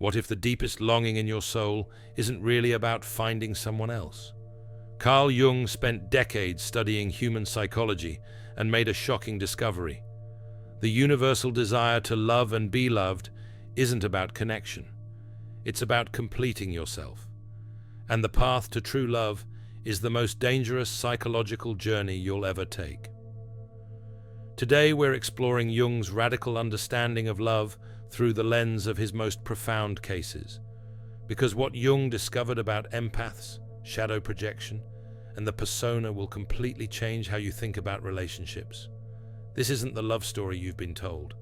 What if the deepest longing in your soul isn't really about finding someone else? Carl Jung spent decades studying human psychology and made a shocking discovery. The universal desire to love and be loved isn't about connection. It's about completing yourself. And the path to true love is the most dangerous psychological journey you'll ever take. Today we're exploring Jung's radical understanding of love through the lens of his most profound cases. Because what Jung discovered about empaths, shadow projection, and the persona will completely change how you think about relationships. This isn't the love story you've been told.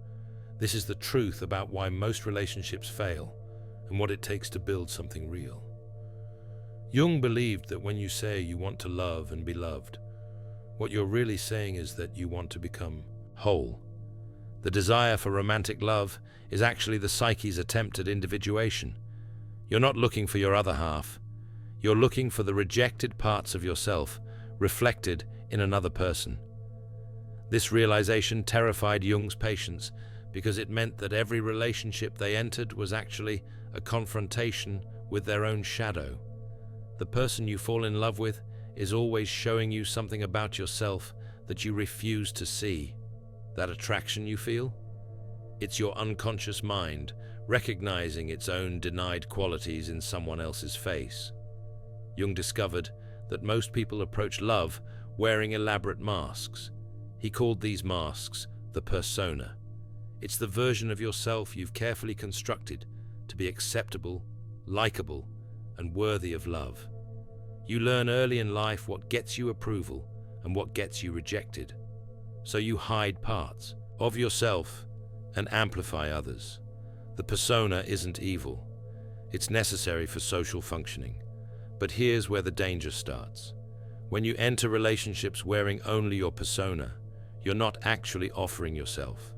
This is the truth about why most relationships fail and what it takes to build something real. Jung believed that when you say you want to love and be loved, what you're really saying is that you want to become whole. The desire for romantic love is actually the psyche's attempt at individuation. You're not looking for your other half. You're looking for the rejected parts of yourself reflected in another person. This realization terrified Jung's patients because it meant that every relationship they entered was actually a confrontation with their own shadow. The person you fall in love with is always showing you something about yourself that you refuse to see. That attraction you feel? It's your unconscious mind recognizing its own denied qualities in someone else's face. Jung discovered that most people approach love wearing elaborate masks. He called these masks the persona. It's the version of yourself you've carefully constructed to be acceptable, likable, and worthy of love. You learn early in life what gets you approval and what gets you rejected. So you hide parts of yourself and amplify others. The persona isn't evil. It's necessary for social functioning. But here's where the danger starts. When you enter relationships wearing only your persona, you're not actually offering yourself.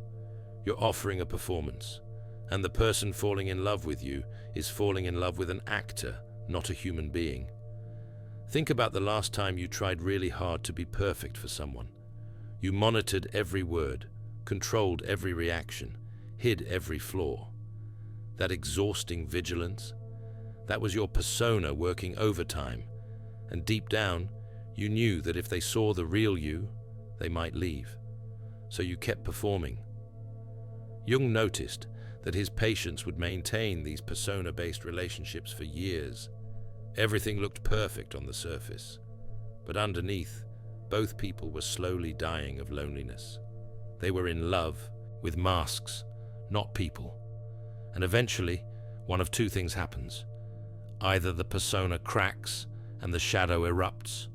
You're offering a performance. And the person falling in love with you is falling in love with an actor, not a human being. Think about the last time you tried really hard to be perfect for someone. You monitored every word, controlled every reaction, hid every flaw. That exhausting vigilance, that was your persona working overtime. And deep down, you knew that if they saw the real you, they might leave. So you kept performing. Jung noticed that his patients would maintain these persona-based relationships for years. Everything looked perfect on the surface, but underneath, both people were slowly dying of loneliness. They were in love with masks, not people. And eventually, one of two things happens. Either the persona cracks and the shadow erupts,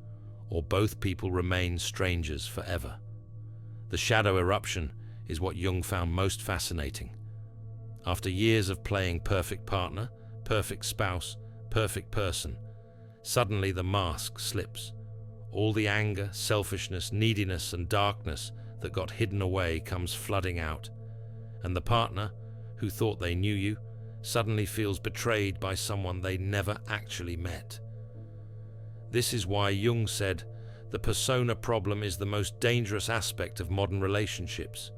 or both people remain strangers forever. The shadow eruption is what Jung found most fascinating. After years of playing perfect partner, perfect spouse, perfect person, suddenly the mask slips. All the anger, selfishness, neediness, and darkness that got hidden away comes flooding out. And the partner, who thought they knew you, suddenly feels betrayed by someone they never actually met. This is why Jung said, the persona problem is the most dangerous aspect of modern relationships.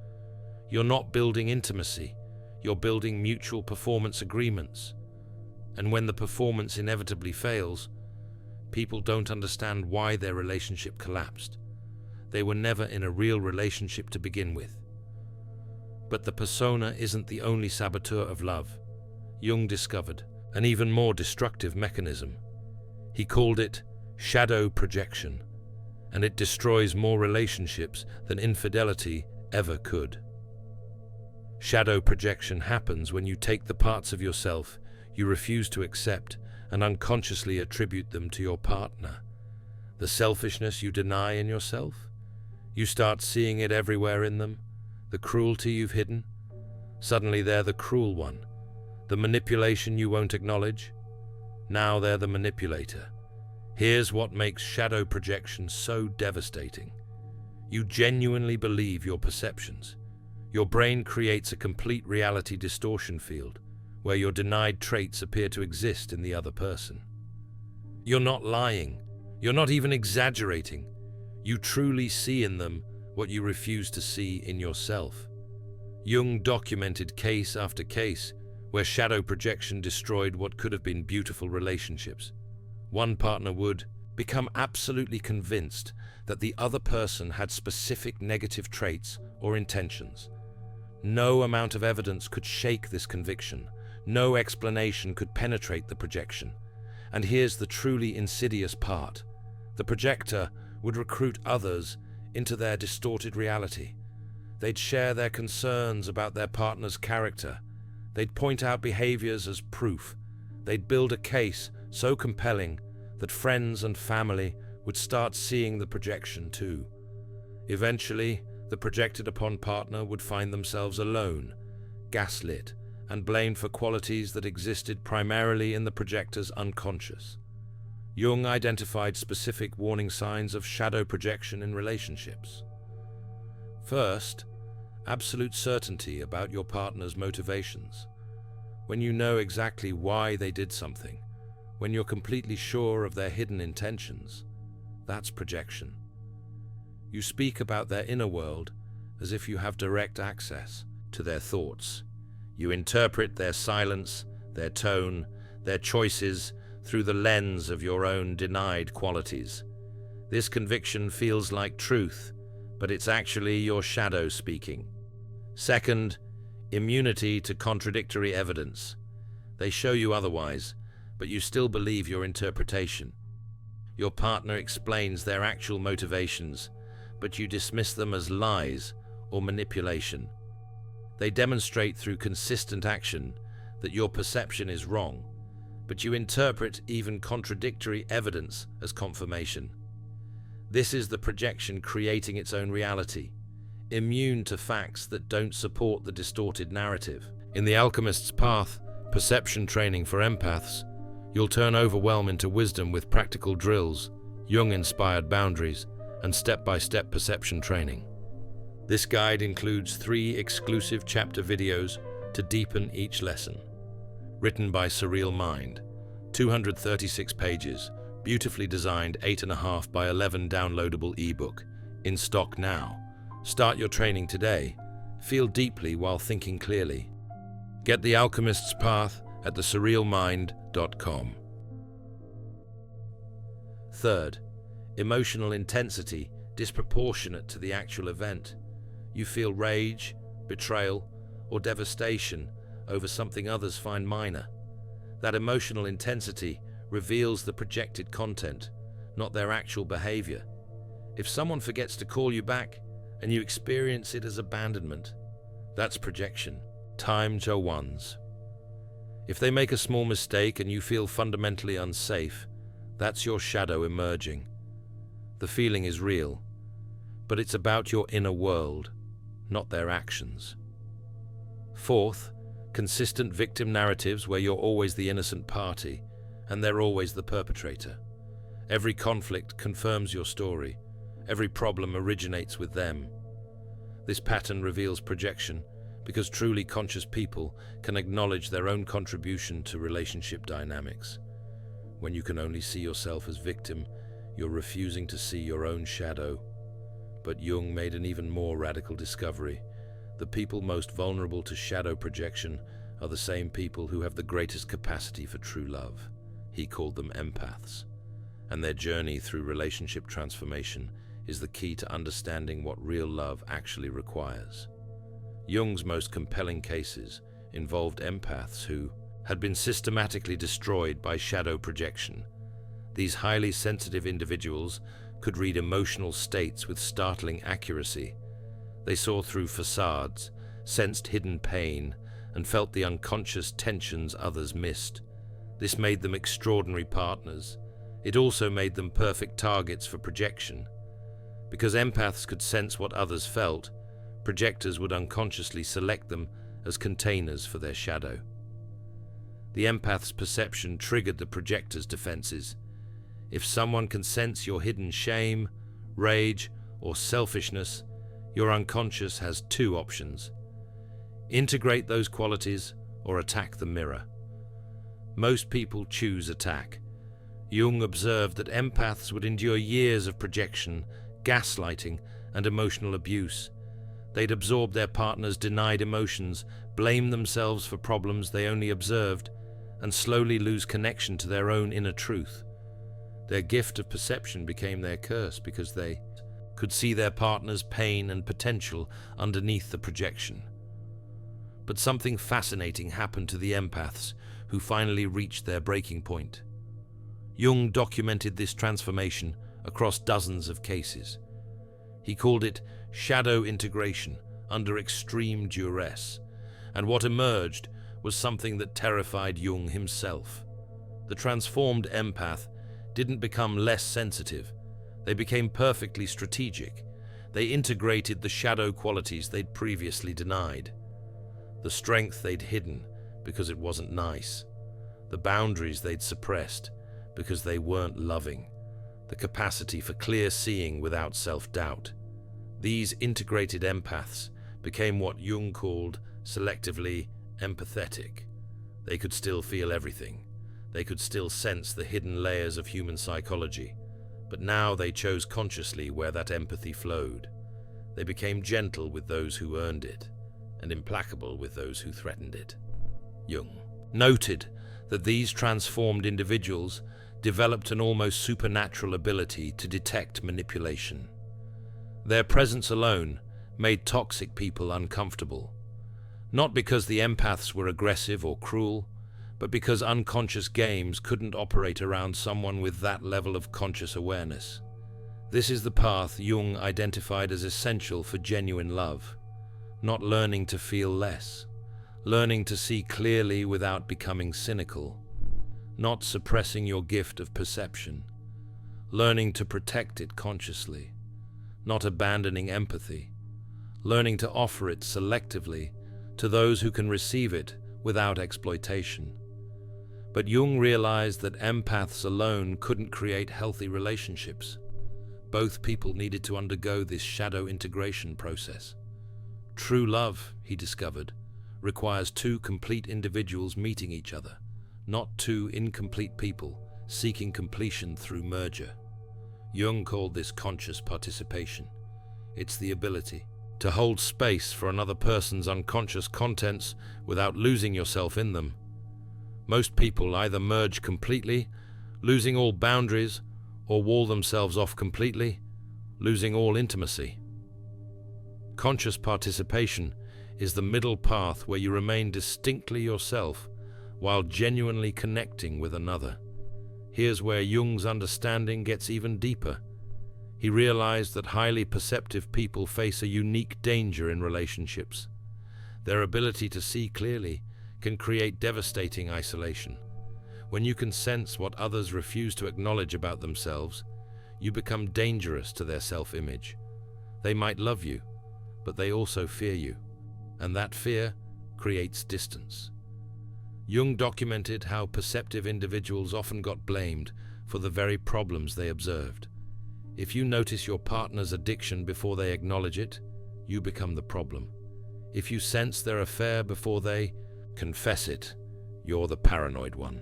You're not building intimacy, you're building mutual performance agreements. And when the performance inevitably fails, people don't understand why their relationship collapsed. They were never in a real relationship to begin with. But the persona isn't the only saboteur of love. Jung discovered an even more destructive mechanism. He called it shadow projection, and it destroys more relationships than infidelity ever could. Shadow projection happens when you take the parts of yourself you refuse to accept and unconsciously attribute them to your partner. The selfishness you deny in yourself, you start seeing it everywhere in them. The cruelty you've hidden, suddenly they're the cruel one. The manipulation you won't acknowledge, now they're the manipulator. Here's what makes shadow projection so devastating. You genuinely believe your perceptions. Your brain creates a complete reality distortion field, where your denied traits appear to exist in the other person. You're not lying. You're not even exaggerating. You truly see in them what you refuse to see in yourself. Jung documented case after case where shadow projection destroyed what could have been beautiful relationships. One partner would become absolutely convinced that the other person had specific negative traits or intentions. No amount of evidence could shake this conviction. No explanation could penetrate the projection. And here's the truly insidious part. The projector would recruit others into their distorted reality. They'd share their concerns about their partner's character. They'd point out behaviors as proof. They'd build a case so compelling that friends and family would start seeing the projection too. Eventually, the projected upon partner would find themselves alone, gaslit, and blamed for qualities that existed primarily in the projector's unconscious. Jung identified specific warning signs of shadow projection in relationships. First, absolute certainty about your partner's motivations. When you know exactly why they did something, when you're completely sure of their hidden intentions, that's projection. You speak about their inner world as if you have direct access to their thoughts. You interpret their silence, their tone, their choices through the lens of your own denied qualities. This conviction feels like truth, but it's actually your shadow speaking. Second, immunity to contradictory evidence. They show you otherwise, but you still believe your interpretation. Your partner explains their actual motivations, but you dismiss them as lies or manipulation. They demonstrate through consistent action that your perception is wrong, but you interpret even contradictory evidence as confirmation. This is the projection creating its own reality, immune to facts that don't support the distorted narrative. In The Alchemist's Path, perception training for empaths, you'll turn overwhelm into wisdom with practical drills, Jung-inspired boundaries, and step-by-step perception training. This guide includes 3 exclusive chapter videos to deepen each lesson. Written by Surreal Mind, 236 pages, beautifully designed 8.5 by 11 downloadable ebook, in stock now. Start your training today. Feel deeply while thinking clearly. Get The Alchemist's Path at thesurrealmind.com. Third, emotional intensity disproportionate to the actual event. You feel rage, betrayal, or devastation over something others find minor. That emotional intensity reveals the projected content, not their actual behavior. If someone forgets to call you back and you experience it as abandonment, that's projection, times 1. If they make a small mistake and you feel fundamentally unsafe, that's your shadow emerging. The feeling is real, but it's about your inner world, not their actions. Fourth, consistent victim narratives where you're always the innocent party and they're always the perpetrator. Every conflict confirms your story. Every problem originates with them. This pattern reveals projection because truly conscious people can acknowledge their own contribution to relationship dynamics. When you can only see yourself as victim, you're refusing to see your own shadow. But Jung made an even more radical discovery. The people most vulnerable to shadow projection are the same people who have the greatest capacity for true love. He called them empaths. And their journey through relationship transformation is the key to understanding what real love actually requires. Jung's most compelling cases involved empaths who had been systematically destroyed by shadow projection. These highly sensitive individuals could read emotional states with startling accuracy. They saw through facades, sensed hidden pain, and felt the unconscious tensions others missed. This made them extraordinary partners. It also made them perfect targets for projection. Because empaths could sense what others felt, projectors would unconsciously select them as containers for their shadow. The empath's perception triggered the projector's defenses. If someone can sense your hidden shame, rage, or selfishness, your unconscious has 2 options. Integrate those qualities or attack the mirror. Most people choose attack. Jung observed that empaths would endure years of projection, gaslighting, and emotional abuse. They'd absorb their partner's denied emotions, blame themselves for problems they only observed, and slowly lose connection to their own inner truth. Their gift of perception became their curse because they could see their partner's pain and potential underneath the projection. But something fascinating happened to the empaths who finally reached their breaking point. Jung documented this transformation across dozens of cases. He called it shadow integration under extreme duress, and what emerged was something that terrified Jung himself. The transformed empath didn't become less sensitive. They became perfectly strategic. They integrated the shadow qualities they'd previously denied. The strength they'd hidden because it wasn't nice. The boundaries they'd suppressed because they weren't loving. The capacity for clear seeing without self-doubt. These integrated empaths became what Jung called selectively empathetic. They could still feel everything. They could still sense the hidden layers of human psychology. But now they chose consciously where that empathy flowed. They became gentle with those who earned it, and implacable with those who threatened it. Jung noted that these transformed individuals developed an almost supernatural ability to detect manipulation. Their presence alone made toxic people uncomfortable, not because the empaths were aggressive or cruel, but because unconscious games couldn't operate around someone with that level of conscious awareness. This is the path Jung identified as essential for genuine love, not learning to feel less, learning to see clearly without becoming cynical, not suppressing your gift of perception, learning to protect it consciously, not abandoning empathy, learning to offer it selectively to those who can receive it without exploitation. But Jung realized that empaths alone couldn't create healthy relationships. Both people needed to undergo this shadow integration process. True love, he discovered, requires two complete individuals meeting each other, not two incomplete people seeking completion through merger. Jung called this conscious participation. It's the ability to hold space for another person's unconscious contents without losing yourself in them. Most people either merge completely, losing all boundaries, or wall themselves off completely, losing all intimacy. Conscious participation is the middle path where you remain distinctly yourself while genuinely connecting with another. Here's where Jung's understanding gets even deeper. He realized that highly perceptive people face a unique danger in relationships. Their ability to see clearly can create devastating isolation. When you can sense what others refuse to acknowledge about themselves, you become dangerous to their self-image. They might love you, but they also fear you, and that fear creates distance. Jung documented how perceptive individuals often got blamed for the very problems they observed. If you notice your partner's addiction before they acknowledge it, you become the problem. If you sense their affair before they confess it, you're the paranoid one.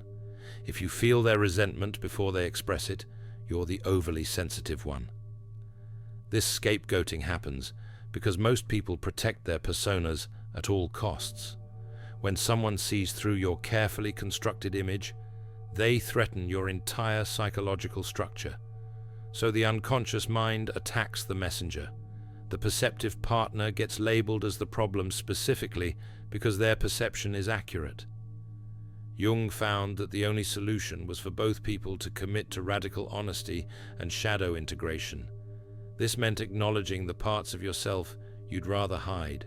If you feel their resentment before they express it, you're the overly sensitive one. This scapegoating happens because most people protect their personas at all costs. When someone sees through your carefully constructed image, they threaten your entire psychological structure. So the unconscious mind attacks the messenger. The perceptive partner gets labeled as the problem specifically because their perception is accurate. Jung found that the only solution was for both people to commit to radical honesty and shadow integration. This meant acknowledging the parts of yourself you'd rather hide,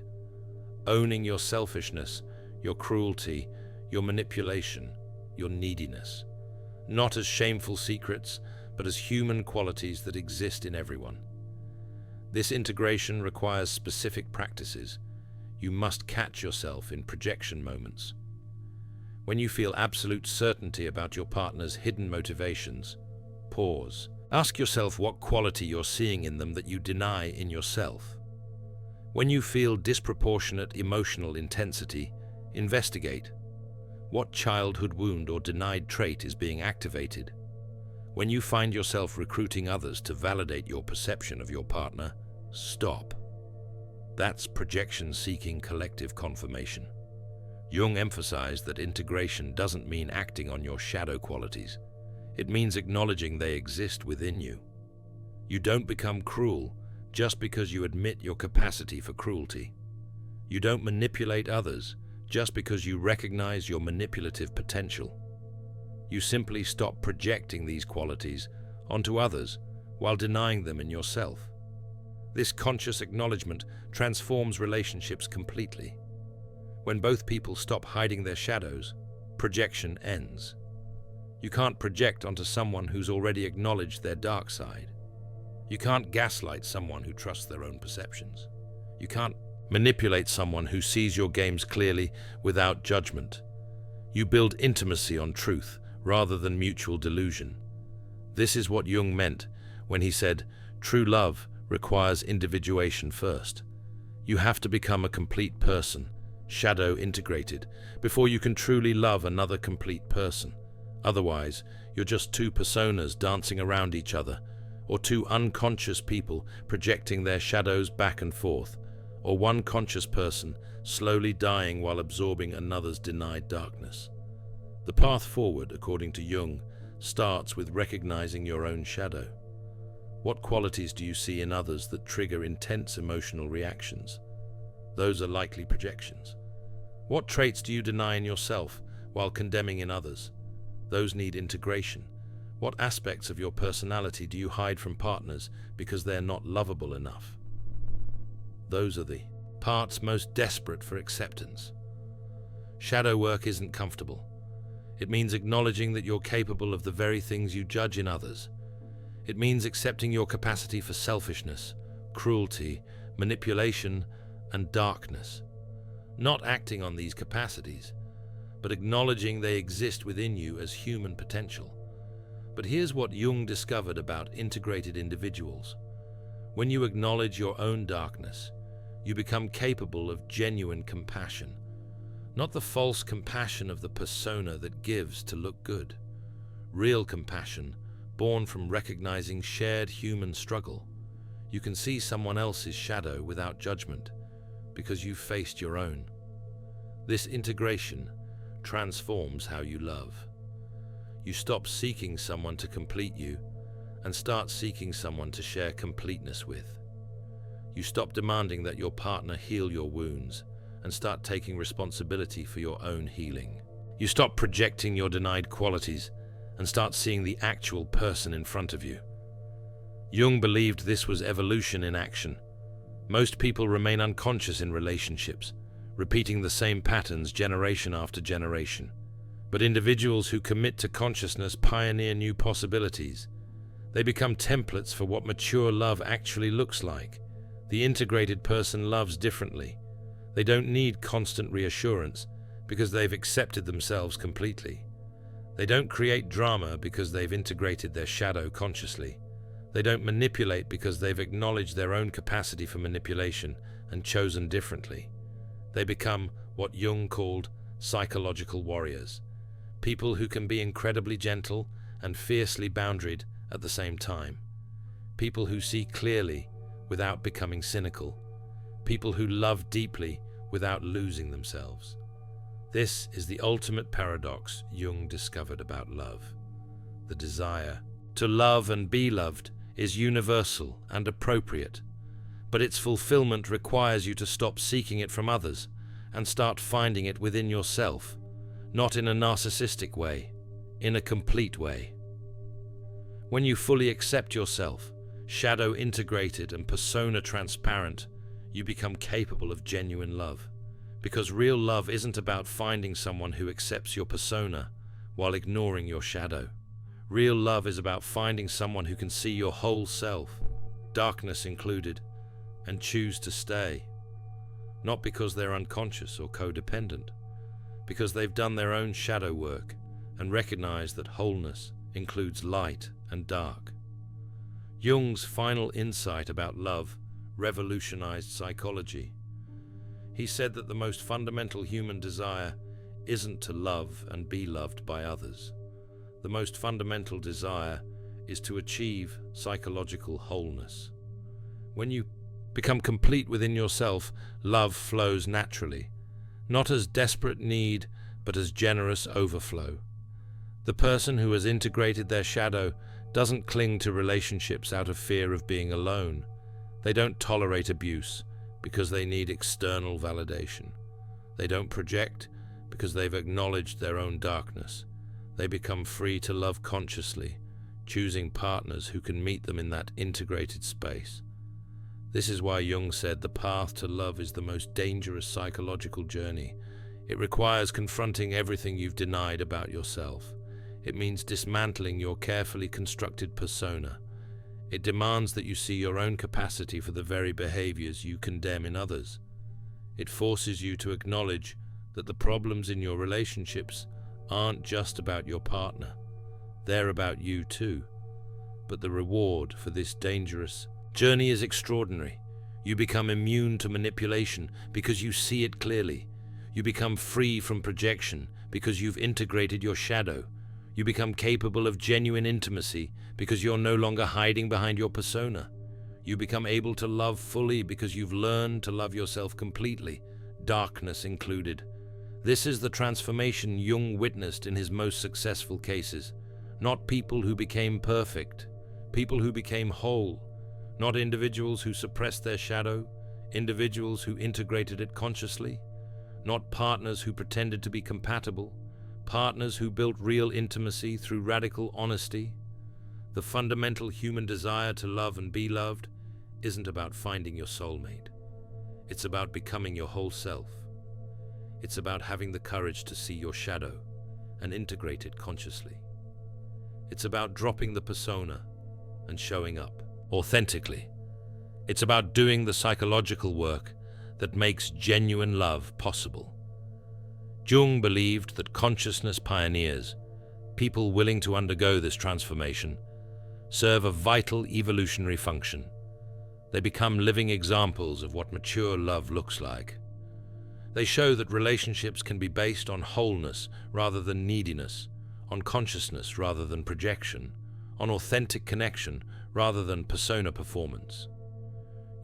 owning your selfishness, your cruelty, your manipulation, your neediness, not as shameful secrets, but as human qualities that exist in everyone. This integration requires specific practices. You must catch yourself in projection moments. When you feel absolute certainty about your partner's hidden motivations, pause. Ask yourself what quality you're seeing in them that you deny in yourself. When you feel disproportionate emotional intensity, investigate. What childhood wound or denied trait is being activated? When you find yourself recruiting others to validate your perception of your partner, stop. That's projection-seeking collective confirmation. Jung emphasized that integration doesn't mean acting on your shadow qualities. It means acknowledging they exist within you. You don't become cruel just because you admit your capacity for cruelty. You don't manipulate others just because you recognize your manipulative potential. You simply stop projecting these qualities onto others while denying them in yourself. This conscious acknowledgement transforms relationships completely. When both people stop hiding their shadows, projection ends. You can't project onto someone who's already acknowledged their dark side. You can't gaslight someone who trusts their own perceptions. You can't manipulate someone who sees your games clearly without judgment. You build intimacy on truth rather than mutual delusion. This is what Jung meant when he said, "True love requires individuation first." You have to become a complete person, shadow integrated, before you can truly love another complete person. Otherwise, you're just two personas dancing around each other, or two unconscious people projecting their shadows back and forth, or one conscious person slowly dying while absorbing another's denied darkness. The path forward, according to Jung, starts with recognizing your own shadow. What qualities do you see in others that trigger intense emotional reactions? Those are likely projections. What traits do you deny in yourself while condemning in others? Those need integration. What aspects of your personality do you hide from partners because they're not lovable enough? Those are the parts most desperate for acceptance. Shadow work isn't comfortable. It means acknowledging that you're capable of the very things you judge in others. It means accepting your capacity for selfishness, cruelty, manipulation, and darkness. Not acting on these capacities, but acknowledging they exist within you as human potential. But here's what Jung discovered about integrated individuals. When you acknowledge your own darkness, you become capable of genuine compassion. Not the false compassion of the persona that gives to look good. Real compassion, born from recognizing shared human struggle. You can see someone else's shadow without judgment, because you've faced your own. This integration transforms how you love. You stop seeking someone to complete you and start seeking someone to share completeness with. You stop demanding that your partner heal your wounds and start taking responsibility for your own healing. You stop projecting your denied qualities and start seeing the actual person in front of you. Jung believed this was evolution in action. Most people remain unconscious in relationships, repeating the same patterns generation after generation. But individuals who commit to consciousness pioneer new possibilities. They become templates for what mature love actually looks like. The integrated person loves differently. They don't need constant reassurance because they've accepted themselves completely. They don't create drama because they've integrated their shadow consciously. They don't manipulate because they've acknowledged their own capacity for manipulation and chosen differently. They become what Jung called psychological warriors. People who can be incredibly gentle and fiercely boundaried at the same time. People who see clearly without becoming cynical. People who love deeply without losing themselves. This is the ultimate paradox Jung discovered about love. The desire to love and be loved is universal and appropriate, but its fulfillment requires you to stop seeking it from others and start finding it within yourself, not in a narcissistic way, in a complete way. When you fully accept yourself, shadow integrated and persona transparent, you become capable of genuine love. Because real love isn't about finding someone who accepts your persona while ignoring your shadow. Real love is about finding someone who can see your whole self, darkness included, and choose to stay. Not because they're unconscious or codependent, because they've done their own shadow work and recognize that wholeness includes light and dark. Jung's final insight about love revolutionized psychology. He said that the most fundamental human desire isn't to love and be loved by others. The most fundamental desire is to achieve psychological wholeness. When you become complete within yourself, love flows naturally, not as desperate need, but as generous overflow. The person who has integrated their shadow doesn't cling to relationships out of fear of being alone. They don't tolerate abuse because they need external validation. They don't project because they've acknowledged their own darkness. They become free to love consciously, choosing partners who can meet them in that integrated space. This is why Jung said the path to love is the most dangerous psychological journey. It requires confronting everything you've denied about yourself. It means dismantling your carefully constructed persona. It demands that you see your own capacity for the very behaviors you condemn in others. It forces you to acknowledge that the problems in your relationships aren't just about your partner. They're about you too. But the reward for this dangerous journey is extraordinary. You become immune to manipulation because you see it clearly. You become free from projection because you've integrated your shadow. You become capable of genuine intimacy because you're no longer hiding behind your persona. You become able to love fully because you've learned to love yourself completely, darkness included. This is the transformation Jung witnessed in his most successful cases. Not people who became perfect, people who became whole. Not individuals who suppressed their shadow, individuals who integrated it consciously. Not partners who pretended to be compatible, partners who built real intimacy through radical honesty. The fundamental human desire to love and be loved isn't about finding your soulmate. It's about becoming your whole self. It's about having the courage to see your shadow and integrate it consciously. It's about dropping the persona and showing up authentically. It's about doing the psychological work that makes genuine love possible. Jung believed that consciousness pioneers, people willing to undergo this transformation, serve a vital evolutionary function. They become living examples of what mature love looks like. They show that relationships can be based on wholeness rather than neediness, on consciousness rather than projection, on authentic connection rather than persona performance.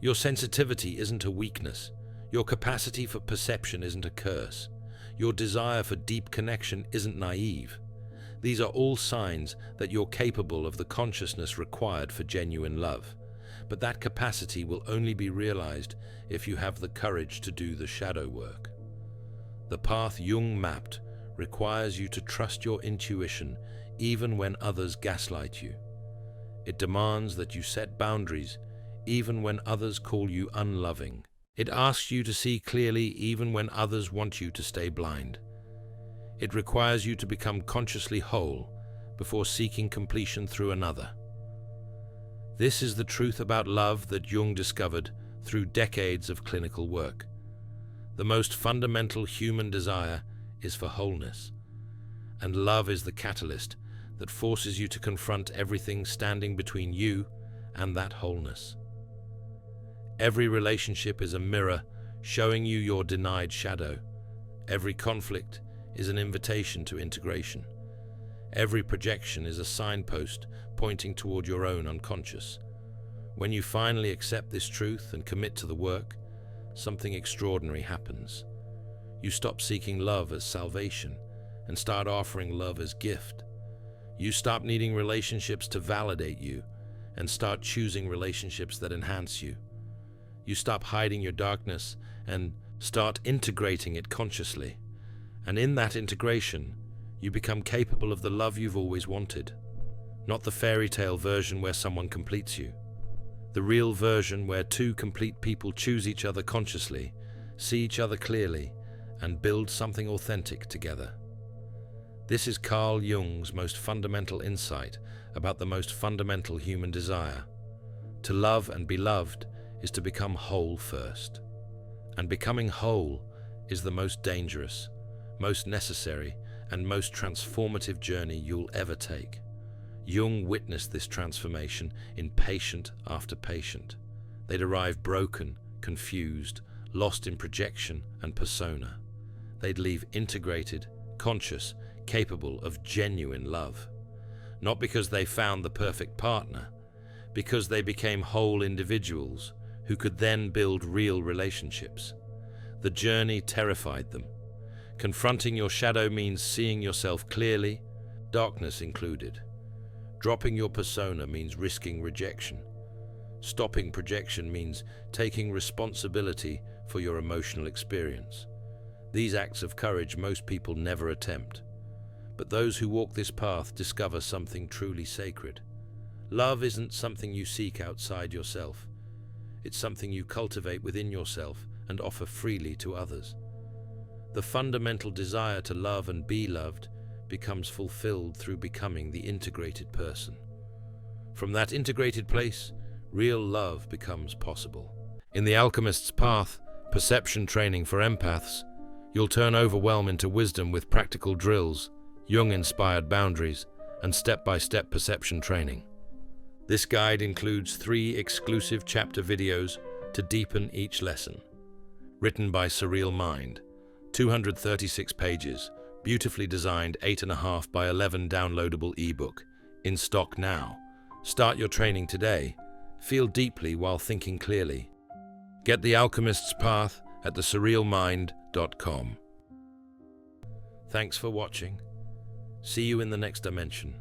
Your sensitivity isn't a weakness. Your capacity for perception isn't a curse. Your desire for deep connection isn't naive. These are all signs that you're capable of the consciousness required for genuine love. But that capacity will only be realized if you have the courage to do the shadow work. The path Jung mapped requires you to trust your intuition even when others gaslight you. It demands that you set boundaries even when others call you unloving. It asks you to see clearly even when others want you to stay blind. It requires you to become consciously whole before seeking completion through another. This is the truth about love that Jung discovered through decades of clinical work. The most fundamental human desire is for wholeness, and love is the catalyst that forces you to confront everything standing between you and that wholeness. Every relationship is a mirror showing you your denied shadow. Every conflict is an invitation to integration. Every projection is a signpost pointing toward your own unconscious. When you finally accept this truth and commit to the work, something extraordinary happens. You stop seeking love as salvation and start offering love as gift. You stop needing relationships to validate you and start choosing relationships that enhance you. You stop hiding your darkness and start integrating it consciously. And in that integration, you become capable of the love you've always wanted. Not the fairy tale version where someone completes you. The real version where two complete people choose each other consciously, see each other clearly, and build something authentic together. This is Carl Jung's most fundamental insight about the most fundamental human desire. To love and be loved is to become whole first. And becoming whole is the most dangerous, most necessary, and most transformative journey you'll ever take. Jung witnessed this transformation in patient after patient. They'd arrive broken, confused, lost in projection and persona. They'd leave integrated, conscious, capable of genuine love. Not because they found the perfect partner, because they became whole individuals who could then build real relationships. The journey terrified them. Confronting your shadow means seeing yourself clearly, darkness included. Dropping your persona means risking rejection. Stopping projection means taking responsibility for your emotional experience. These acts of courage most people never attempt. But those who walk this path discover something truly sacred. Love isn't something you seek outside yourself. It's something you cultivate within yourself and offer freely to others. The fundamental desire to love and be loved becomes fulfilled through becoming the integrated person. From that integrated place, real love becomes possible. In the alchemist's path, perception training for empaths, you'll turn overwhelm into wisdom with practical drills, Jung-inspired boundaries, and step-by-step perception training. This guide includes 3 exclusive chapter videos to deepen each lesson. Written by Surreal Mind, 236 pages, beautifully designed 8.5 by 11 downloadable ebook, in stock now. Start your training today. Feel deeply while thinking clearly. Get The Alchemist's Path at thesurrealmind.com. Thanks for watching. See you in the next dimension.